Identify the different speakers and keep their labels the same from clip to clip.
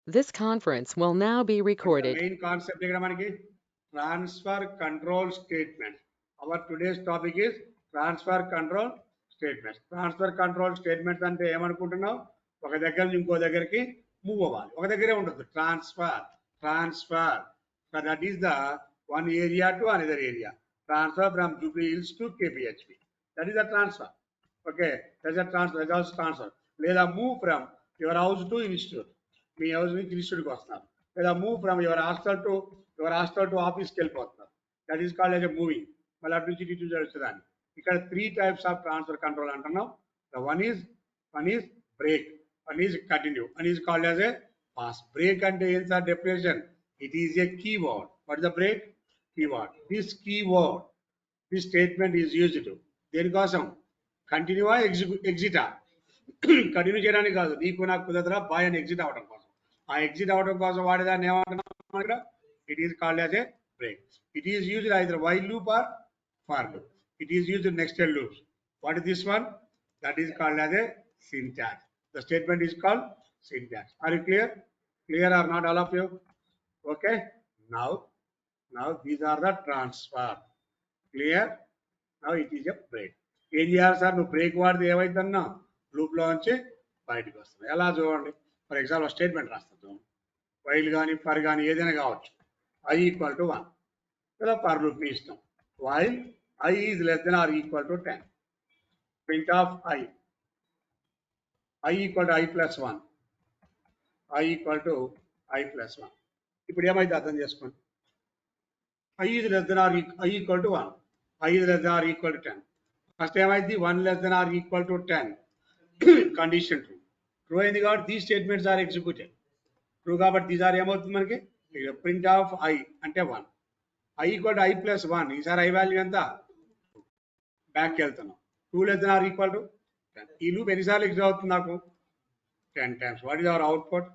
Speaker 1: This conference will now be
Speaker 2: The
Speaker 1: recorded.
Speaker 2: main concept ఇక్కడ మనకి transfer control statement. Our today's topic is transfer control statements. Transfer control statements అంటే ఏమనుకుంటున్నావు? ఒక దగ్గర నుంచి ఇంకో దగ్గరికి మూవ్ అవ్వాలి. ఒక దగ్గరే ఉంటుంది transfer. So that is the one area to another area. Transfer from Jubilee Hills to KPHP. That is the transfer. Okay, that's a transfer. That's also transfer. లేదా move from your house to institute. Me house నుంచి ఇన్స్టిట్యూట్కి వస్తున్నారు, లేదా move from your hostel to ఆఫీస్కి వెళ్ళిపోతున్నారు. That is called as a moving. మళ్ళీ అటు నుంచి ఇటు జరుగుతుందని ఇక్కడ 3 types ఆఫ్ ట్రాన్స్ఫర్ కంట్రోల్ అంటున్నాం. The one is break, one is continue, one is called as a pass. Break అంటే ఏం sir definition? It is a keyword. What is the break? Keyword. This statement is used దేనికోసం? కంటిన్యూవా ఎగ్జిటా? Continue చేయడానికి కాదు, నీకు నాకు కుదరదురా bye అని exit అవ్వడం కోసం. ఆ ఎగ్జిట్ అవ్వడం కోసం వాడేదాన్ని ఏమంటున్నాం ఇక్కడ? It is called as a break. It is used either while loop or for loop. It is used nested loops. What is this one? That is called as a syntax. The statement is called syntax. Are you clear? Clear or not, all of you? Okay. Now these are the transfer. Clear? Now it is a break. ఏం చేయాలి sir? నువ్వు break వాడితే ఏమైందన్నా లూప్లో నుంచి బయటకు వస్తుంది. ఎలా చూడండి, ఫర్ ఎగ్జాంపుల్ స్టేట్మెంట్ రాస్తాం. వైల్ కానీ ఫర్ కానీ ఏదైనా కావచ్చు. I ఈక్వల్ టు 1 లేదా ఫర్ లూప్ మీ ఇష్టం. While I is less than or equal to 10. Print of I equal to I plus 1. I equal to I plus 1. ఇప్పుడు ఏమైతే అర్థం చేసుకోండి. I is less than or I equal to 1. I is less than or equal to 10. First ఏమైంది? 1 less than or equal to 10. Condition true అయింది కాబట్టి these statements are executed. True కాబట్టి these are ఏమవుతుంది మనకి? ప్రింట్ ఆఫ్ I అంటే 1. I equal to I plus 1. ఈసారి I value ఎంత? బ్యాక్కి వెళ్తున్నాం. 2 less than or equal to 10. ఈ లూప్ ఎన్నిసార్లు ఎగ్జిట్ అవుతుంది నాకు? 10 times. What is our output?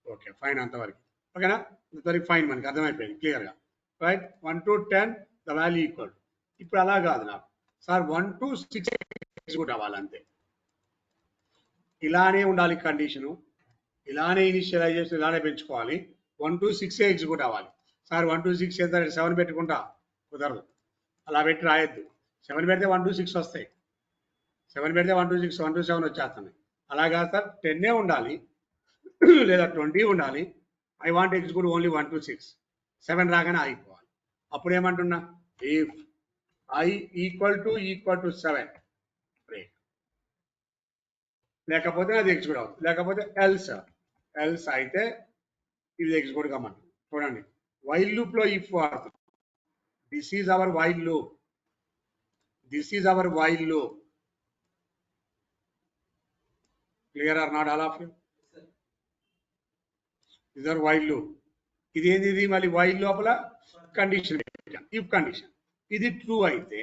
Speaker 2: Okay, fine. అంతవరకు ఓకేనా? అంతవరకు ఫైన్, మనకి అర్థమైపోయింది క్లియర్గా. Right, 1 to 10 the value equal. ఇప్పుడు అలా కాదు నాకు సార్, 1 to 6 ఎగ్జిక్యూట్ అవ్వాలంతే. ఇలానే ఉండాలి కండిషను, ఇలానే ఇనిషియలైజేషన్ ఇలానే పెంచుకోవాలి. 1 to 6 ఎగ్జిక్యూట్ అవ్వాలి. సార్ 1 to 6 ఎంత? 7 పెట్టుకుంటా? కుదరదు, అలా పెట్టి రాయొద్దు. 7 పెడితే 1 to 6 వస్తాయి. 7 పెడితే 1 to 6, 1 to 7 వచ్చేస్తున్నాయి. అలా కాదు సార్, 10 ఉండాలి లేదా 20 ఉండాలి. I want execute only 1 to 6. 7 రాగానే ఆగిపోవాలి. అప్పుడు ఏమంటున్నా? If I equal to 7 break. లేకపోతే అది ఎగ్జిక్యూట్ అవుతుంది, లేకపోతే ఎల్స్ అయితే ఇది ఎగ్జిక్యూట్ కమ్మంటుంది. చూడండి, వైల్ లూప్ లో ఇఫ్ వాడుతుంది. This is our while loop. Clear or not, all of you? This are while loop. ఇది ఏంది? మళ్ళీ వైల్ లోపల కండిషన్, ఇఫ్ కండిషన్. ఇది ట్రూ అయితే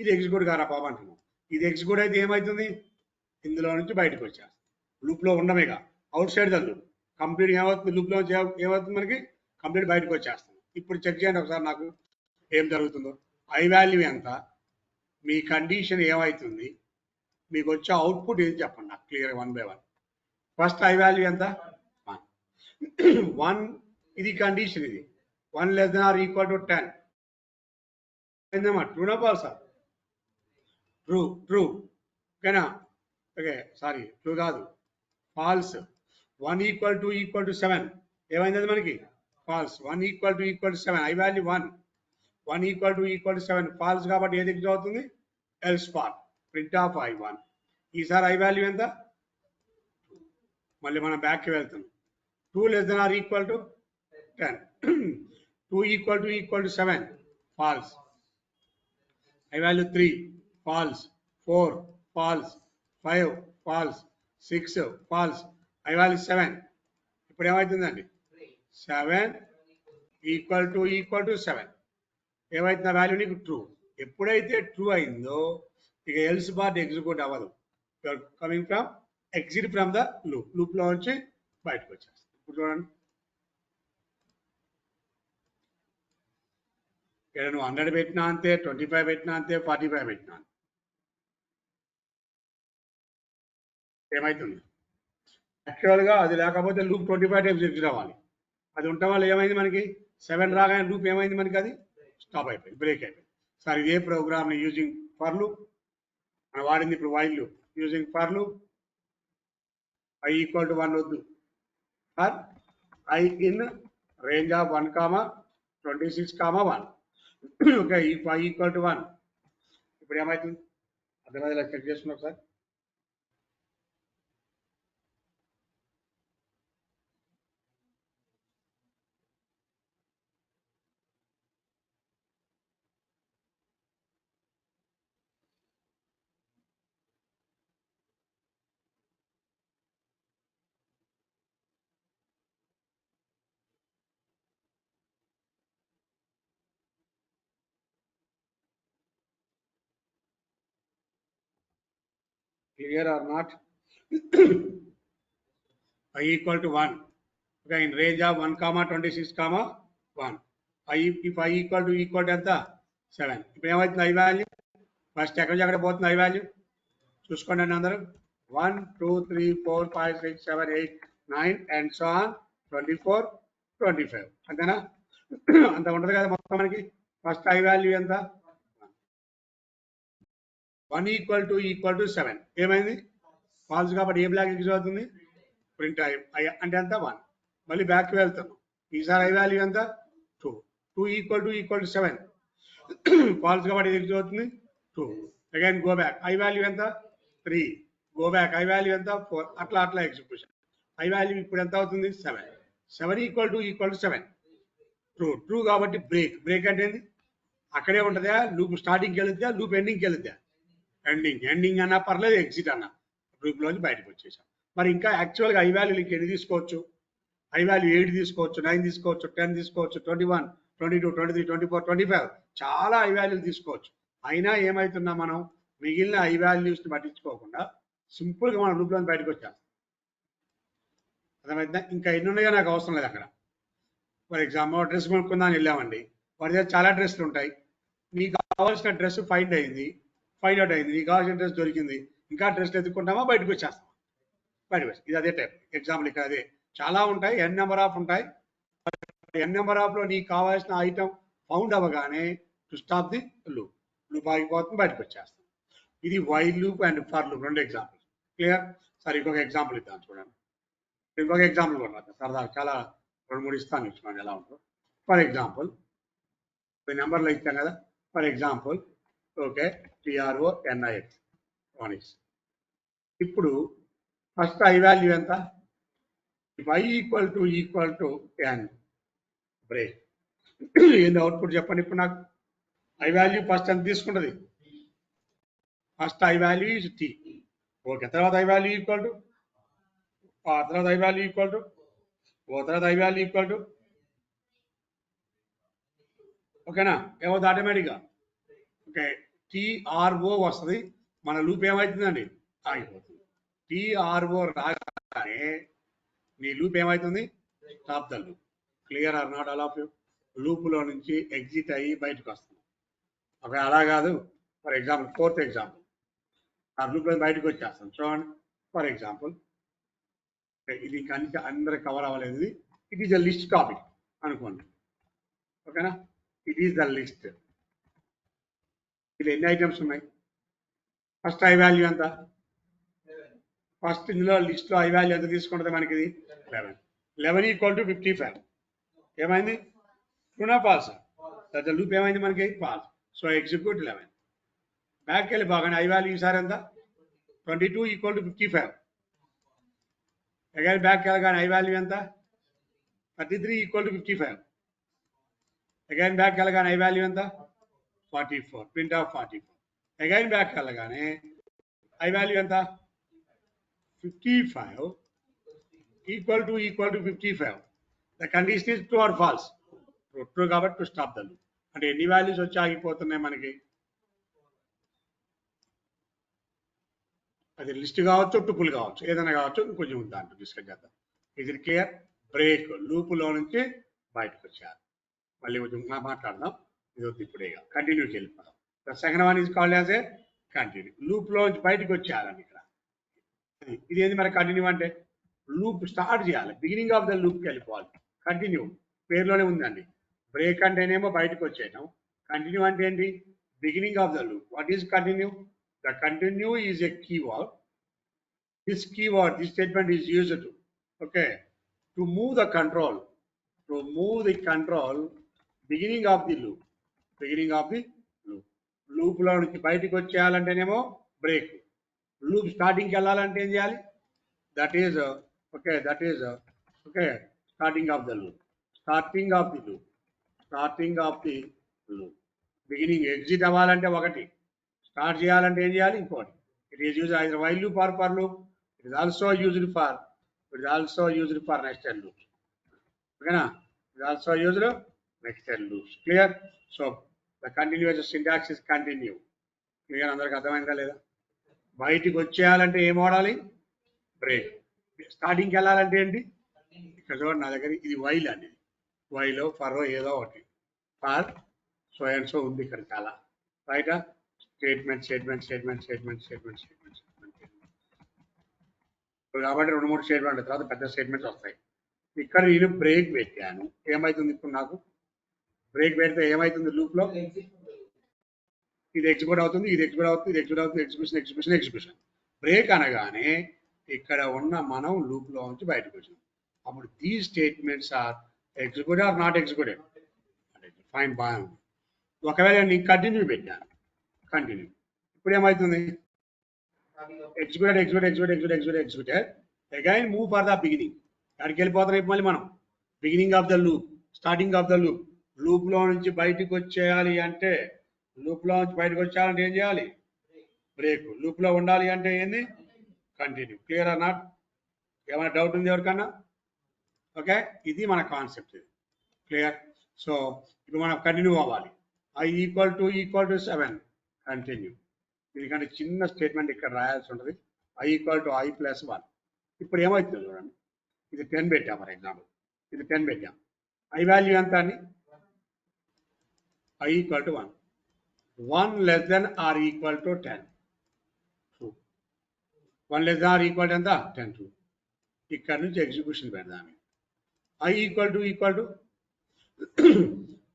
Speaker 2: ఇది ఎగ్జిక్యూట్ కారా బాబు అంటున్నాం. ఇది ఎగ్జిక్యూట్ అయితే ఏమవుతుంది? ఇందులో నుంచి బయటకు వచ్చేస్తాం. లూప్లో ఉండమేగా, outside the loop. Complete ఏమవుతుంది? లూప్లో ఏమవుతుంది మనకి? కంప్లీట్ బయటకు వచ్చేస్తాం. ఇప్పుడు చెక్ చేయండి ఒకసారి నాకు ఏం జరుగుతుందో. ఐ వాల్యూ ఎంత, మీ కండిషన్ ఏమవుతుంది, మీకు వచ్చే అవుట్పుట్ ఏది చెప్పండి నాకు clear, 1 by 1. First I value ఎంత? 1. ఇది కండిషన్, ఇది 1 less than or equal to 10. ట్రూనా ఫాల్సా? ట్రూ. ఓకేనా? ఓకే, సారీ, ట్రూ కాదు, ఫాల్స్. 1 ఈక్వల్ టు 7 ఏమైంది అది మనకి? False. 1 equal to 7, I value 1. 1 equal to 7 false కాబట్టి ఏది ఎగ్జిక్యూట్ అవుతుంది? Else part. Print of I1. ఈసారి ఐ వాల్యూ ఎంత? మళ్ళీ మనం బ్యాక్కి వెళ్తాం. 2 less than or equal to 10. 2 equal to 7 false. I value 3 false, 4 false, 5 false, 6 false, I value 7. ఇప్పుడు ఏమవుతుందండి? 7 ఈక్వల్ టు 7 ఏమవుతుంది? వాల్యూ నీకు ట్రూ. ఎప్పుడైతే ట్రూ అయిందో ఇక ఎల్స్ పార్ట్ ఎగ్జిక్యూట్ అవ్వదు. Coming from exit from the లూప్లో నుంచి బయటకు వచ్చేస్తుంది. ఇప్పుడు చూడండి, ఇక్కడ నువ్వు 100 పెట్టినా అంతే, 25 పెట్టినా అంతే, 45 పెట్టినా అంతే. ఏమవుతుంది? యాక్చువల్గా అది లేకపోతే లూప్ 25 టైమ్స్ ఎగ్జిట్ అవ్వాలి. అది ఉండటం వల్ల ఏమైంది మనకి 7 రాగానే లూప్ ఏమైంది మనకి, అది స్టాప్ అయిపోయింది, బ్రేక్ అయిపోయింది. సార్ ఇదే ప్రోగ్రామ్ని యూజింగ్ ఫర్ లూప్ మనం వాడింది ఇప్పుడు while loop. Using for loop i equal to 1 వద్దు, for i in range of 1, 26, 1. Okay, if i equal to 1 ఇప్పుడు ఏమవుతుంది అర్థమైందా? చెక్ చేసుకున్నాం sir. Clear or not? I equal to 1. Okay, in range of 1, 26, 1. If I equal to ఎంత 7. ఇప్పుడు ఏమవుతుంది I value first ఎక్కడ పోతుంది ఐ వాల్యూ చూసుకోండి అండి అందరూ. 1, 2, 3, 4, 5, 6, 7, 8, 9 and so on 24, 25 అంతేనా? అంత ఉంటుంది కదా మొత్తం మనకి. ఫస్ట్ ఐ వాల్యూ ఎంత 1 ఈక్వల్ టు 7. ఏమైంది ఫాల్స్ కాబట్టి ఏ బ్లాక్ ఎగ్జిట్ అవుతుంది, ప్రింట్ అంటే ఎంత 1. మళ్ళీ బ్యాక్కి వెళ్తాం, ఈసారి ఐ వాల్యూ ఎంత 2. 2 ఈక్వల్ టు 7 ఫాల్స్ కాబట్టి ఇది ఎగ్జిట్ అవుతుంది 2. Again go back, I value ఎంత 3. గో బ్యాక్, ఐ వాల్యూ ఎంత 4. అట్లా ఎగ్జిక్యూషన్. ఐ వాల్యూ ఇప్పుడు ఎంత అవుతుంది 7. 7 ఈక్వల్ టు 7 ట్రూ కాబట్టి బ్రేక్ అంటే ఏంది, అక్కడే ఉంటుందా లూప్ స్టార్టింగ్కి వెళుద్దా లూప్ ఎండింగ్కి వెళుద్దా, ఎండింగ్ అన్నా పర్లేదు, ఎగ్జిట్ అన్నా లూప్లోంచి బయటకు వచ్చేసాం. మరి ఇంకా యాక్చువల్గా ఐ వాల్యూలు ఇంక ఎన్ని తీసుకోవచ్చు, ఐ వాల్యూ 8 తీసుకోవచ్చు, 9 తీసుకోవచ్చు, 10 తీసుకోవచ్చు, 21, 22, 23, 24, 25 చాలా ఐ వాల్యూలు తీసుకోవచ్చు. అయినా ఏమవుతున్నా మనం మిగిలిన ఐ వాల్యూస్ని పట్టించుకోకుండా సింపుల్గా మనం లూప్లోంచి బయటకు వచ్చాం. అర్థమైందా? ఇంకా ఎన్ని ఉన్నాయో నాకు అవసరం లేదు అక్కడ. ఫర్ ఎగ్జాంపుల్ డ్రెస్ కొనుక్కుందామని వెళ్ళామండి, వాడి దగ్గర చాలా డ్రెస్సులు ఉంటాయి. మీకు కావాల్సిన డ్రెస్ ఫైండ్ అవుట్ అయింది, నీకు కావాల్సిన డ్రెస్ దొరికింది, ఇంకా డ్రెస్లు ఎత్తుకుంటామా బయటకు వచ్చేస్తాం, ఇది అదే టైప్ ఎగ్జాంపుల్. ఇక్కడ అదే చాలా ఉంటాయి, ఎన్ నెంబర్ ఆఫ్ ఉంటాయి. ఎన్ నెంబర్ ఆఫ్ లో నీకు కావాల్సిన ఐటమ్ ఫౌండ్ అవ్వగానే టు స్టాప్ ది లూప్ ఆగిపోతుంది, బయటకు వచ్చేస్తాం. ఇది while loop and for loop, రెండు ఎగ్జాంపుల్స్. క్లియర్? సరే ఇంకొక ఎగ్జాంపుల్ ఇద్దాం చూడండి. ఇంకొక ఎగ్జాంపుల్ కూడా సరదా చాలా 2-3 ఇస్తాను, ఇచ్చుకోండి ఎలా ఉంటుందో. ఫర్ ఎగ్జాంపుల్ నెంబర్లో ఇచ్చాం కదా. For example okay, TRONIX. ఇప్పుడు ఫస్ట్ ఐ వాల్యూ ఎంత, if i equal to n break ఏంది అవుట్పుట్ చెప్పండి ఇప్పుడు నాకు. ఐ వాల్యూ ఫస్ట్ ఎంత తీసుకుంటుంది, first I value is t. Okay, తర్వాత ఐ వాల్యూ ఈక్వల్ టు, తర్వాత ఐ వాల్యూ ఈక్వల్ టు, తర్వాత ఐ వాల్యూ ఈక్వల్ టు, ఓకేనా? ఏమవుతుంది ఆటోమేటిక్గా, ఓకే TRO వస్తుంది, మన లూప్ ఏమవుతుందండి ఆగిపోతుంది. TRO రాగానే నీ లూప్ ఏమవుతుంది, stop the loop. Clear or not all of you? లూప్లో నుంచి ఎగ్జిట్ అయ్యి బయటకు వస్తుంది. ఓకే, అలా కాదు. ఫర్ ఎగ్జాంపుల్ ఫోర్త్ ఎగ్జాంపుల్, ఆ లూప్లో బయటకు వచ్చేస్తాం చూడండి. ఫర్ ఎగ్జాంపుల్ ఇది కనుక అందరూ కవర్ అవ్వలేదు, it is the list topic అనుకోండి, ఓకేనా? It is the list. ఇది ఎన్ని ఐటమ్స్ ఉన్నాయి, ఫస్ట్ ఐ వాల్యూ ఎంత, ఫస్ట్ ఇందులో లిస్ట్లో ఐ వాల్యూ ఎంత తీసుకుంటుంది మనకి, ఇది 11. 11 ఈక్వల్ టు 55. ఏమైంది, ట్రూనా ఫాల్సా? తర్వాత లూప్ ఏమైంది మనకి, ఫాల్స్. So execute 11. బ్యాక్ వెళ్ళి బాగానే ఐ వాల్యూ ఈసారి ఎంత 22 ఈక్వల్ టు 55. అగైన్ బ్యాక్ వెళ్ళగానే ఐ వాల్యూ ఎంత 33 ఈక్వల్ టు 55. అగైన్ బ్యాక్ వెళ్ళగానే ఐ వాల్యూ ఎంత 44, ప్రింట్ ఆఫ్ 44. అగైన్ బ్యాక్ వెళ్ళగానే ఐ వాల్యూ ఎంత 55 equal to 55. The condition is true or false, true కాబట్టి టు స్టాప్ ద లూప్. అంటే ఎన్ని values వచ్చి ఆగిపోతున్నాయి మనకి, అది లిస్ట్ కావచ్చు, టుపుల్ కావచ్చు, ఏదైనా కావచ్చు, కొంచెం దాంట్లో డిస్కస్ చేద్దాం. ఇది క్లియర్? బ్రేక్, లూపులో నుంచి బయటకు వచ్చారు. మళ్ళీ కొంచెం మాట్లాడదాం, ఇది వద్దు ఇప్పుడే, కంటిన్యూకి వెళ్ళిపోదాం. Second one is called as A continue. లూప్లో నుంచి బయటకు వచ్చారని ఇక్కడ, ఇది ఏంది మరి కంటిన్యూ అంటే, లూప్ స్టార్ట్ చేయాలి, బిగినింగ్ ఆఫ్ ద లూప్కి వెళ్ళిపోవాలి. కంటిన్యూ పేరులోనే ఉందండి. బ్రేక్ అంటేనేమో బయటకు వచ్చేయటం, కంటిన్యూ అంటే ఏంటి, beginning of the loop. What is continue? The continue is a keyword. This keyword, this statement is used to, okay, to move the control, beginning of the loop, loop లో నుంచి బయటికి వచ్చేయాలంటేనేమో break, loop స్టార్టింగ్కి వెళ్ళాలంటే ఏం చేయాలి, that is okay starting of the loop, beginning exit అవ్వాలంటే ఒకటి, start చేయాలంటే ఏం చేయాలి ఇంకోటి. It is use either while loop or for loop. It is also used for nested loops. Okay, it is also used nested loops. Clear? So the continuous syntax is continue. Clear? అందరికి అర్థమైందా లేదా? బయటికి వచ్చేయాలంటే ఏం వాడాలి, break. స్టార్టింగ్కి వెళ్ళాలంటే ఏంటి, ఇక్కడ చూడండి నా దగ్గర ఇది వైల్ అండి, వైలో ఫరో ఏదో ఒకటి, ఫర్ సో అండ్ సో ఉంది ఇక్కడ చాలా, రైట్. స్టేట్మెంట్ కాబట్టి 2-3 స్టేట్మెంట్ తర్వాత పెద్ద స్టేట్మెంట్స్ వస్తాయి. ఇక్కడ నేను బ్రేక్ పెట్టాను, ఏమవుతుంది ఇప్పుడు నాకు, బ్రేక్ పెడితే ఏమవుతుంది లూప్లో, ఇది ఎగ్జిక్యూట్ అవుతుంది, ఎగ్జిక్యూషన్. బ్రేక్ అనగానే ఇక్కడ ఉన్న మనం లూప్లో నుంచి బయటకు వచ్చాం. అప్పుడు the statements are executed or not executed. Fine, బాగుంది. ఒకవేళ నేను కంటిన్యూ పెట్టాను, కంటిన్యూ, ఇప్పుడు ఏమవుతుంది, executed, again move for the beginning. ఎక్కడికి వెళ్ళిపోతాం మళ్ళీ మనం, beginning of the loop, starting of the loop. లూప్లో నుంచి బయటకు వచ్చేయాలి అంటే, ఏం చేయాలి, బ్రేక్. లూప్లో ఉండాలి అంటే ఏంది, కంటిన్యూ. Clear or not? ఏమైనా డౌట్ ఉంది ఎవరికన్నా? ఓకే, ఇది మన కాన్సెప్ట్, ఇది క్లియర్. సో ఇప్పుడు మనం కంటిన్యూ అవ్వాలి. I equal to 7, continue. దీనికంటే చిన్న స్టేట్మెంట్ ఇక్కడ రాయాల్సి ఉంటుంది, I equal to I plus 1. ఇప్పుడు ఏమవుతుంది చూడండి, ఇది 10 పెట్టాం ఫర్ ఎగ్జాంపుల్, ఇది 10 పెట్టాం. I వాల్యూ ఎంత అండి, I equal to 1. 1 less than or equal to 10. True. 1 less than or equal to ఎంత, 10. True. ఇక్కడ నుంచి ఎగ్జిక్యూషన్ పెడదాం. I equal to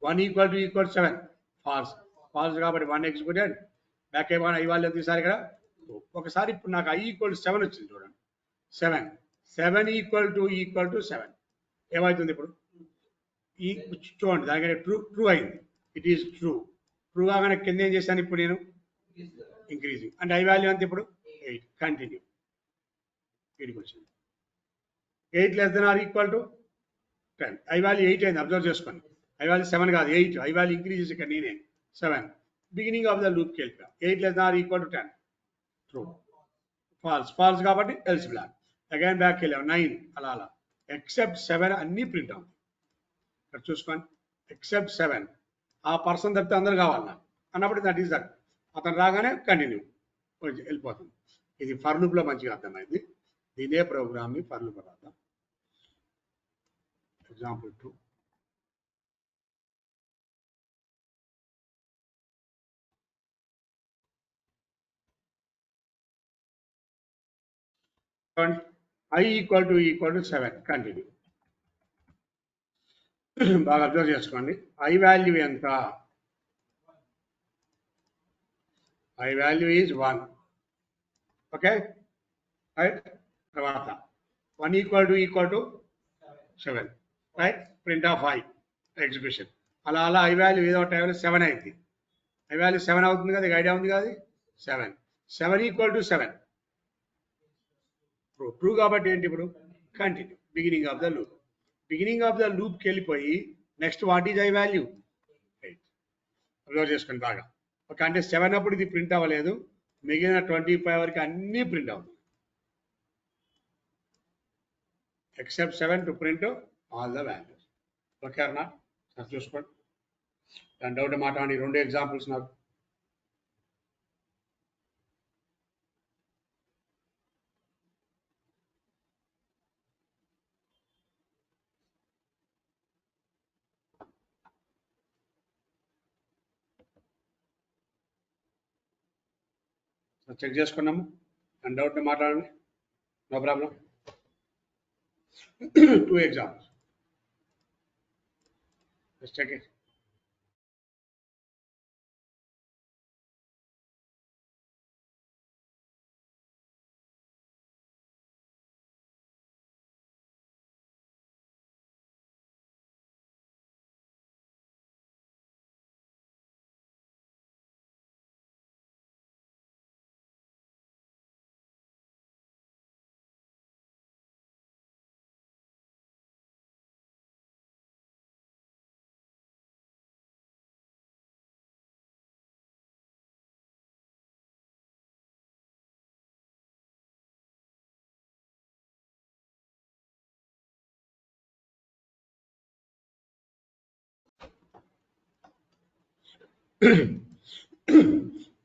Speaker 2: 1 equal to 7. False కాబట్టి 1 ఎగ్జిక్యూటెడ్. బ్యాక్ అయిపోయిన ఐ వాల్యూ తీసారు ఇక్కడ. ఒకసారి ఇప్పుడు నాకు I equal to 7 వచ్చింది చూడండి, 7 equal to 7 ఏమవుతుంది ఇప్పుడు, ఈ చూడండి దానికంటే ట్రూ అయింది, ఇట్ ఈస్ ట్రూ కాగానే కింద ఏం చేశాను ఇప్పుడు నేను, ఇంక్రీజింగ్ అంటే ఐ వాల్యూ అంతే ఇప్పుడు 8, కంటిన్యూ. వీడికి వచ్చింది 8 less than or equal to 10. I value 8 అయింది, అబ్జర్వ్ చేసుకోండి. ఐ వాల్యూ 7 కాదు 8, ఐ వాల్యూ ఇంక్రీజెస్ ఇక్కడ నేనే 7. బిగినింగ్ ఆఫ్ ద లూప్కి వెళ్ళిపోయాం. 8 less than or equal to 10. True. False కాబట్టి ఎల్స్ బ్లాక్. అగైన్ బ్యాక్ వెళ్ళాం 9, అలా ఎక్సెప్ట్ 7 అన్నీ ప్రింట్ అవుతుంది. ఇక్కడ చూసుకోండి, ఎక్సెప్ట్ 7, ఆ పర్సన్ తప్పితే అందరు కావాలి నాకు అన్నప్పుడు దట్ ఈస్ దట్, అతను రాగానే కంటిన్యూ వెళ్ళిపోతుంది. ఇది ఫర్ లూప్లో మంచిగా అర్థమైంది. ఇదే ప్రోగ్రామ్ని ఫర్ లూప్ రాద్దాం. Example 2. I equal to 7, continue. బాగా అబ్జర్వ్ చేసుకోండి, ఐ వాల్యూ ఎంత, I value is 1. Okay right. తర్వాత 1 equal to 7, right. Print of I, execution. అలా ఐ వాల్యూ ఏదో టైంలో 7 అయింది. ఐ వాల్యూ 7 అవుతుంది కదా, ఐడియా ఉంది కదా, 7 equal to 7. ట్రూ కాబట్టి ఏంటి ఇప్పుడు, కంటిన్యూ. బిగినింగ్ ఆఫ్ ద లూప్కి వెళ్ళిపోయి next what is I value 8. Observe చేసుకోండి బాగా. ఓకే, అంటే 7 అప్పుడు ఇది ప్రింట్ అవ్వలేదు, మిగిలిన 25 వరకు అన్నీ ప్రింట్ అవుతుంది, except 7 to print all the values. Okay అన్నా, చూసుకోండి. దాని డౌట్ మాట్లాడి 2 ఎగ్జాంపుల్స్ నాకు. చెక్ చేసుకున్నాము, అండ్ డౌట్ మాట్లాడండి, no problem. Two examples. Let's check it.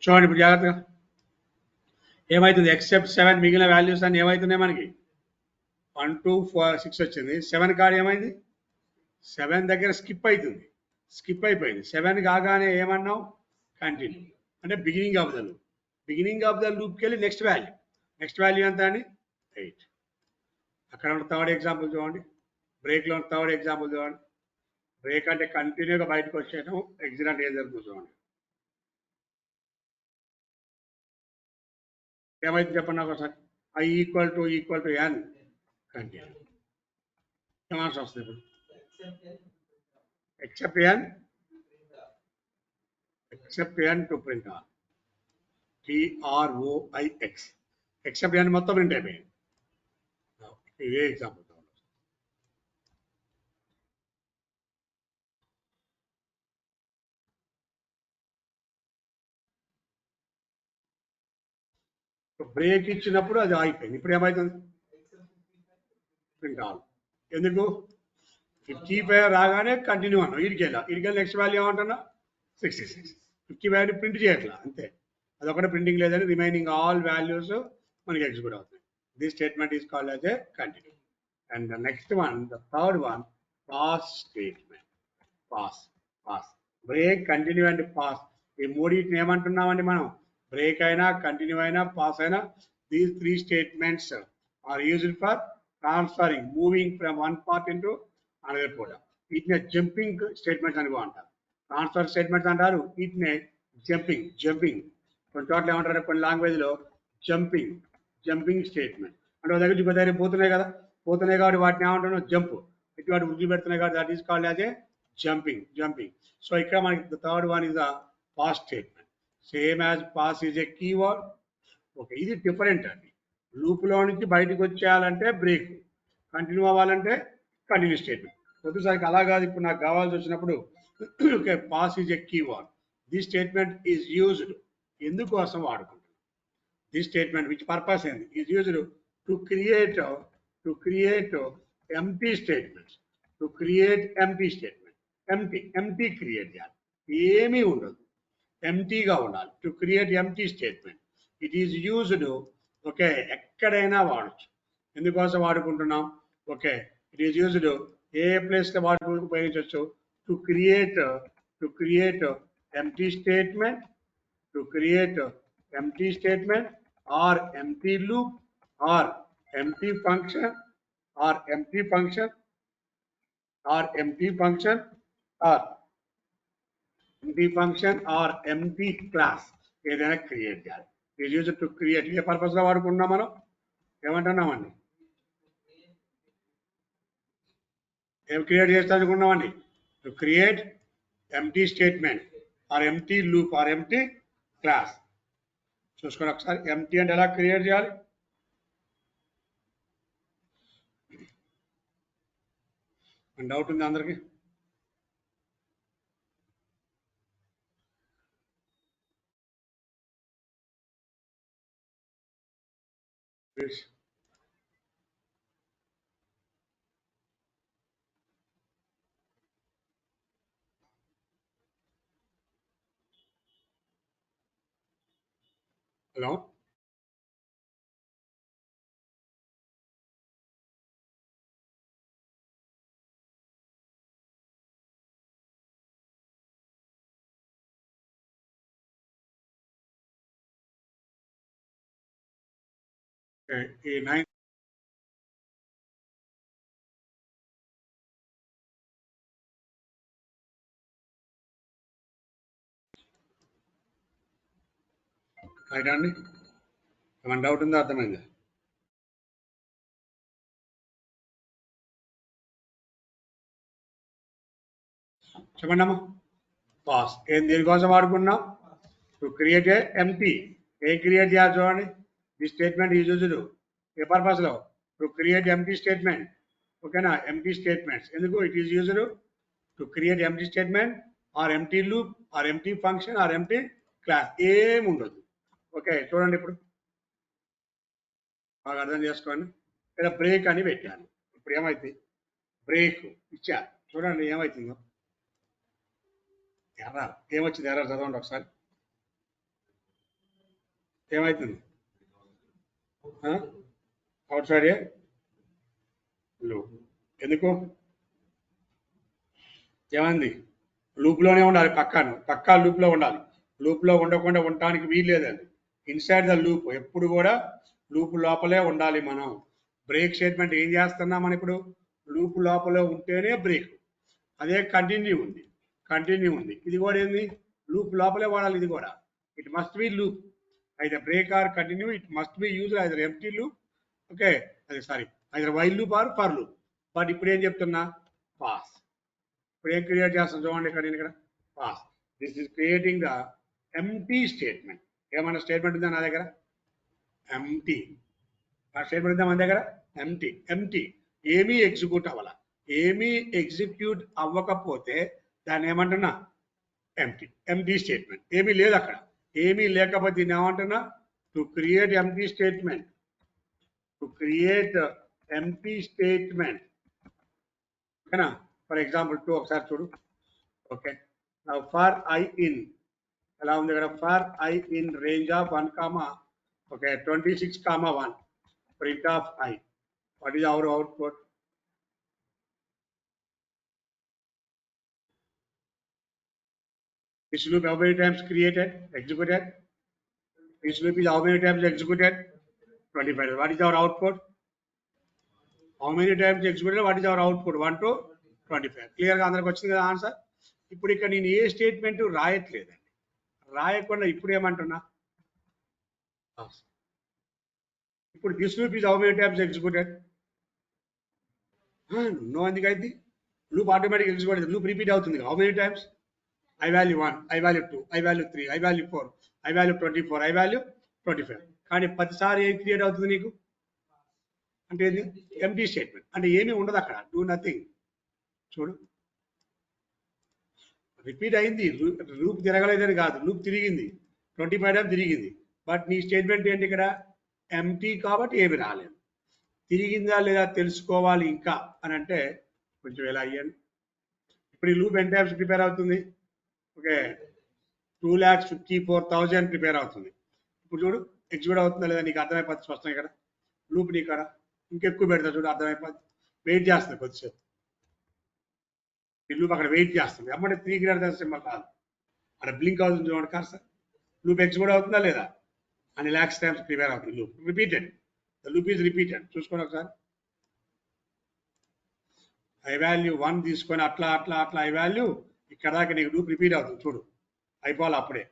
Speaker 2: చూడండి ఇప్పుడు జాగ్రత్తగా ఏమవుతుంది ఎక్సెప్ట్ 7 మిగిలిన వాల్యూస్ అన్ని ఏమవుతున్నాయి మనకి 1 2 4 6 వచ్చింది 7 కాడ ఏమైంది 7 దగ్గర స్కిప్ అవుతుంది స్కిప్ అయిపోయింది 7 కాగానే ఏమన్నాం కంటిన్యూ అంటే beginning of the loop beginning of the లూప్కి వెళ్ళి నెక్స్ట్ వాల్యూ ఎంత అండి 8 అక్కడ ఉన్న థర్డ్ ఎగ్జాంపుల్ చూడండి బ్రేక్లో థర్డ్ ఎగ్జాంపుల్ చూడండి బ్రేక్ అంటే కంటిన్యూగా బయటకు వచ్చేయడం ఎగ్జిట్ అంటే ఏం జరుగుతుంది చూడండి ఏమైతే చెప్పండి నాకు ఒకసారి I equal to N continue ఏమాన్స్ వస్తుంది ఇప్పుడు except n to print all TROIX except n మొత్తం ప్రింట్ అయిపోయింది ఇదే ఎగ్జాంపుల్ బ్రేక్ ఇచ్చినప్పుడు అది ఆగిపోయింది ఇప్పుడు ఏమవుతుంది ప్రింట్ ఆల్ ఎందుకు 55 రాగానే కంటిన్యూ అన్నాం ఇడికెళ్ళి నెక్స్ట్ వాల్యూ ఏమంటున్నా 66 55 ప్రింట్ చేయట్లా అంతే అదొకటి ప్రింటింగ్ లేదని రిమైనింగ్ ఆల్ వాల్యూస్ మనకి ఎగ్జిక్యూట్ అవుతాయి this statement is called as A continue and the next one the third one pass statement pass break continue and pass ఈ మూడింటిని ఏమంటున్నామండి మనం బ్రేక్ అయినా కంటిన్యూ అయినా పాస్ అయినా these three statements are used for transferring moving from one part into another కూడా వీటిని jumping statements అని కూడా అంటారు ట్రాన్స్ఫర్ స్టేట్మెంట్స్ అంటారు వీటిని జంపింగ్ కొన్ని చోట్ల ఏమంటారు కొన్ని లాంగ్వేజ్లో జంపింగ్ స్టేట్మెంట్ అంటే ఒక దగ్గర ఇంకో దగ్గర పోతున్నాయి కాబట్టి వాటిని ఏమంటున్నాం జంప్ ఇటు వాటి వృద్ధి పెడుతున్నాయి కాబట్టి that is called as A jumping so ఇక్కడ మనకి the third one is the pass statement same as pass is a keyword okay ఇది డిఫరెంట్ అండి లూప్లో నుంచి బయటకు వచ్చేయాలంటే బ్రేక్ కంటిన్యూ అవ్వాలంటే కంటిన్యూ స్టేట్మెంట్ కొద్దిసారికి అలా కాదు ఇప్పుడు నాకు కావాల్సి వచ్చినప్పుడు okay pass is a keyword this statement is used ఎందుకోసం వాడుకుంటున్నాం దిస్ స్టేట్మెంట్ విచ్ పర్పస్ ఏంది is used to create empty statements empty create చేయాలి ఏమీ ఉండదు ఎంటీగా ఉండాలి to create empty statement it is used okay ఎక్కడైనా వాడచ్చు ఎందుకోసం వాడుకుంటున్నాం ఓకే ఇట్ ఈజ్ యూజ్డ్ ఏ ప్లేస్లో వాడుకుంటూ ఉపయోగించవచ్చు to create empty statement or empty loop or empty function or empty class ఏదైనా క్రియేట్ చేయాలి ఇట్ యూజ్ టు క్రియేట్ ఏ పర్పస్లో వాడుకుంటున్నాం మనం ఏమంటున్నామండి ఏం క్రియేట్ చేస్తా అనుకున్నామండి to create empty statement or empty loop or empty class చూసుకోండి ఒకసారి ఎంటీ అంటే ఎలా క్రియేట్ చేయాలి డౌట్ ఉంది అందరికి హలో ఈ 9 రైట్ అండి, ఏమైనా డౌట్ ఉందో అర్థమైంది? చెప్పండి అమ్మా. పాస్ ఏం దేనికోసం వాడుకున్నాం? To create a empty. ఏం క్రియేట్ చేయాలి చూడండి. ది స్టేట్మెంట్ ఈజ్ యూజ్డ్ ఏ పర్పస్లో? To create empty statement. ఓకేనా? ఎంటీ స్టేట్మెంట్స్ ఎందుకు it is used? To create empty statement or empty loop or empty function or empty class. ఏం ఉండదు. Okay చూడండి, ఇప్పుడు బాగా అర్థం చేసుకోండి. ఇక్కడ బ్రేక్ అని పెట్టాను. ఇప్పుడు ఏమైంది? బ్రేక్ ఇచ్చా, చూడండి ఏమవుతుందో. ఎర్రర్ ఏమొచ్చింది? ఎర్రర్ చదవండి ఒకసారి. ఏమవుతుంది? అవుట్ సైడ్ ఏ లూప్. ఎందుకు? ఏమైంది? లూప్లోనే ఉండాలి, పక్కా లూప్లో ఉండాలి. లూప్లో ఉండకుండా ఉండటానికి వీలు లేదండి. ఇన్సైడ్ ద లూప్ ఎప్పుడు కూడా లూప్ లోపలే ఉండాలి. మనం బ్రేక్ స్టేట్మెంట్ ఏం చేస్తున్నాం? మనం ఇప్పుడు లూప్ లోపలే ఉంటేనే బ్రేక్. అదే కంటిన్యూ ఉంది, ఇది కూడా ఏంది? లూప్ లోపలే వాడాలి. ఇది కూడా ఇట్ మస్ట్ బి లూప్. అయితే break or continue it must be use either empty loop, okay, అదే sorry, either while loop or for loop. But ఇప్పుడు ఏం చెప్తున్నా? పాస్. ఇప్పుడు ఏం క్రియేట్ చేస్తాను చూడండి ఇక్కడ. నేను ఇక్కడ pass, this is creating the empty statement. ఏమన్నా స్టేట్మెంట్ ఉందా నా దగ్గర? ఎంటీ. ఆ స్టేట్మెంట్ ఉందా మన దగ్గర? ఎంటీ. ఏమీ ఎగ్జిక్యూట్ అవ్వాల. ఏమీ ఎగ్జిక్యూట్ అవ్వకపోతే దాన్ని ఏమంటున్నా? Empty statement. ఏమీ లేదు అక్కడ. ఏమీ లేకపోతే దీన్ని ఏమంటున్నా? To create empty statement. ఓకేనా? ఫర్ ఎగ్జాంపుల్ 2 ఒకసారి చూడు. ఓకే, ఫర్ ఐ ఇన్ ఎలా ఉంది ఇక్కడ? For I in range of 1, okay 26, 1 print of I. What is our output? This loop how many times executed? This loop is how many times executed? 25. What is our output? How many times executed? What is our output? 1 to 25. Clear గా అందరికి వచ్చింది కదా answer? ఇప్పుడు ఇక్కడ నేను ఏ statement రాయట్లేదండి. రాయకుండా ఇప్పుడు ఏమంటున్నా? ఇప్పుడు this loop is how many times executed? No, ఎందుకైంది? లూప్ ఆటోమేటిక్ ఎగ్జిక్యూట్ అవుతుంది. లూప్ రిపీట్ అవుతుంది. How many times? I value 1, I value 2, I value 3, I value 4, I value 24, I value 25. కానీ ప్రతిసారి ఏం క్రియేట్ అవుతుంది నీకు? అంటే ఎంటీ స్టేట్మెంట్. అంటే ఏమీ ఉండదు అక్కడ. Do nothing. చూడు, రిపీట్ అయింది. లూప్ తిరగలేదని కాదు, లూప్ తిరిగింది 25 టైమ్స్ తిరిగింది. బట్ నీ స్టేట్మెంట్ ఏంటి ఇక్కడ? ఎంటీ కాబట్టి ఏమి రాలేదు. తిరిగిందా లేదా తెలుసుకోవాలి ఇంకా అని అంటే కొంచెం ఎలా అయ్యాను. ఇప్పుడు ఈ లూప్ ఎన్ని టైమ్స్ ప్రిపేర్ అవుతుంది? ఓకే 2,54,000 ప్రిపేర్ అవుతుంది. ఇప్పుడు చూడు ఎగ్జిక్యూట్ అవుతుందా లేదా నీకు అర్థమైపోతుంది స్పష్టంగా. ఇక్కడ లూప్ నీ ఇక్కడ ఇంకెక్కువ పెడతా చూడు, అర్థమైపోతుంది. వెయిట్ చేస్తుంది కొద్దిసేపు. ఈ లూప్ అక్కడ వెయిట్ చేస్తుంది. అమ్మంటే 3 సింబల్ కాదు, అక్కడ బ్లింక్ అవుతుంది చూడండి కర్సర్. లూప్ ఎగ్జిక్యూట్ అవుతుందా లేదా? అని lakhs టైమ్స్ ప్రిపేర్ అవుతుంది. Loop repeated. The loop is repeated. చూసుకోండి ఒకసారి. ఐ వాల్యూ 1 తీసుకొని అట్లా ఐ వాల్యూ ఇక్కడ దాకా నీకు లూప్ రిపీట్ అవుతుంది. చూడు అయిపోవాలి అప్పుడే.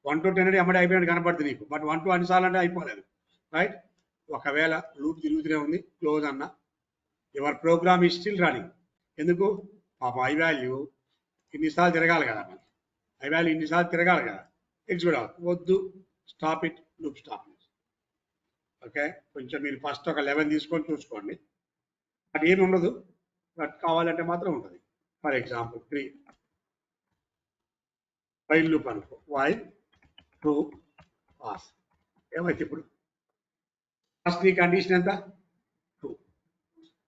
Speaker 2: 1 to 10 అంటే అమ్మడే అయిపోయినట్టు కనపడుతుంది నీకు. బట్ 1 to అన్నిసార్లు అంటే అయిపోలేదు, రైట్? ఒకవేళ లూప్ తిరుగుతూనే ఉంది, క్లోజ్ అన్న, your program is still running. ఎందుకు? పాప ఐ వాల్యూ ఇన్నిసార్లు తిరగాలి కదా, మనకి ఐ వాల్యూ ఇన్నిసార్లు తిరగాలి కదా, ఎగ్జిక్యూట్ అవుతుంది. వద్దు, stop it, loop stop. Okay, కొంచెం మీరు ఫస్ట్ ఒక 11 తీసుకొని చూసుకోండి. అది ఏమి ఉండదు, బట్ కావాలంటే మాత్రం ఉంటుంది. ఫర్ ఎగ్జాంపుల్ 3 వైల్ లూప్ అనుకో. While true pass. ఏమైతే ఇప్పుడు ఫస్ట్ నీ కండిషన్ ఎంత?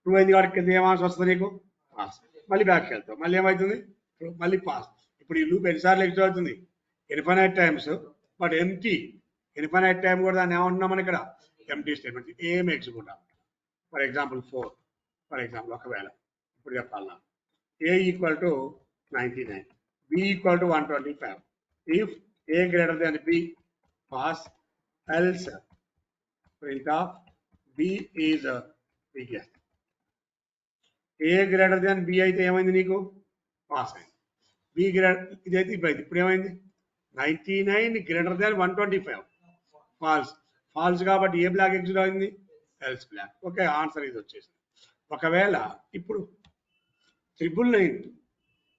Speaker 2: ట్రూ అయింది కాబట్టి కింద ఏం ఆన్సర్ వస్తుంది నీకు? పాస్. మళ్ళీ బ్యాక్కి వెళ్తావు, మళ్ళీ ఏమవుతుంది? ట్రూ, మళ్ళీ పాస్. ఇప్పుడు ఈ లూప్ ఎన్నిసార్లు ఎగ్జిక్యూట్ అవుతుంది? Infinite times. But empty infinite time కూడా దాన్ని ఏమంటున్నాం మనం ఇక్కడ? Empty statement. ఏం ఎగ్జిక్యూట్ అవ్వాలి. ఫర్ ఎగ్జాంపుల్ 4, ఫర్ ఎగ్జాంపుల్ ఒకవేళ ఇప్పుడు చెప్పాలన్నా A equal to 99, B equal to 125. If A greater than B, pass, else print of B is bigger. A greater than B అయితే ఏమైంది నీకు? పాస్ అయింది. B గ్రేటర్ ఇదైతే ఇప్పుడు ఏమైంది? 99 greater than 125. ఫాల్స్ కాబట్టి ఏ బ్లాక్ ఎగ్జిట్ అయింది, ఎల్స్ బ్లాక్. ఓకే, ఆన్సర్ ఇది వచ్చేసింది. ఒకవేళ ఇప్పుడు 999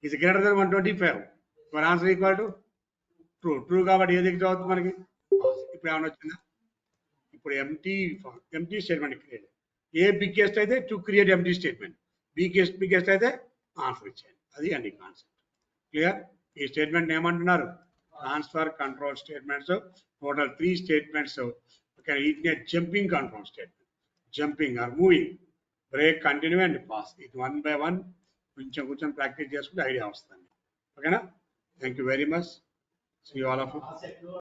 Speaker 2: is greater than 125, your answer equal to true కాబట్టి ఏది ఎగ్జిట్ అవుతుంది మనకి, ఇప్పుడు ఏమైనా వచ్చిందా? ఇప్పుడు ఎంటీ స్టేట్మెంట్ క్రియేట్, ఏ బిగ్గెస్ట్ అయితే to create empty statement, biggest అయితే ఆన్సర్ ఇచ్చేయండి. అది అండి కాన్సెప్ట్. క్లియర్? ఈ స్టేట్మెంట్ ఏమంటున్నారు? Transfer control statements. Total 3 statements. Jumping control statement, jumping or moving, break, continue and pass. ఇది 1 by 1 కొంచెం ప్రాక్టీస్ చేసుకుంటే ఐడియా వస్తుంది. ఓకేనా? Thank you very much. See you all of you.